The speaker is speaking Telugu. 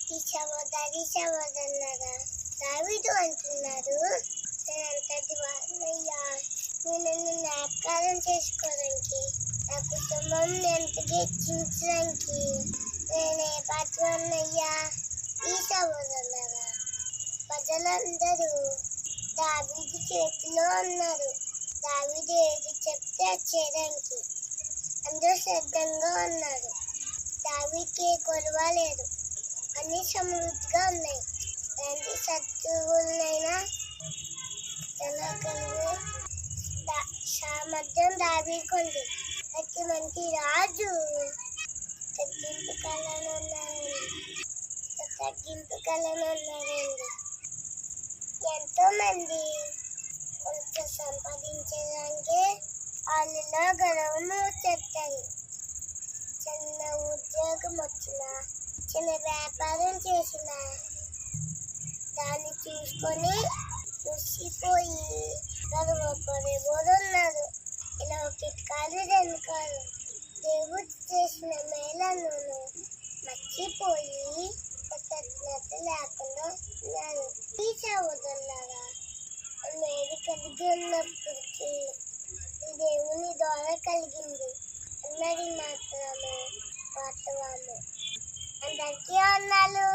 సహోదరులారా, దావీదు అంటున్నాడు, నేనంతటి వాడినయ్యా, నేను నన్ను జ్ఞాపకారం చేసుకోవడానికి, నా కుటుంబం ఎంతగా హెచ్చించడానికి నేను ఏ పాత్రనయ్యా. ఈ సహోదరులారా, ప్రజలందరూ దావీదు చేతిలో ఉన్నారు. దావీదు ఏది చెప్తే అది చేయడానికి అందరూ సిద్ధంగా ఉన్నారు. దావీదుకి ఏ కొలువ లేదు, అన్ని సమృద్ధిగా ఉన్నాయి. ఎలాంటి శత్రువులైనా కలిగే సామర్థ్యం దావీదుకు ఉంది. ప్రతి మంచి రాజు తగ్గింపుకలను ఉన్నారండి. ఎంతో మంది కొంచెం సంపాదించడానికి వాళ్ళలో గర్వము చెప్తారు. చిన్న ఉద్యోగం వచ్చిన, చిన్న వ్యాపారం చేసిన దాన్ని చూసుకొని చూసిపోయి గర్వపడేవారు ఉన్నారు. ఇలా కాదు రెండు కాదు, దేవుడు చేసిన మేలను మర్చిపోయి కృతజ్ఞత లేకుండా ఉన్నారు. ఈ సహోదరులారా, మేలు కలిగి ఉన్నప్పటికీ దేవుని ద్వారా కలిగింది అన్నది మాత్రమే వాస్తవము. అందరికీ అన్నాలు.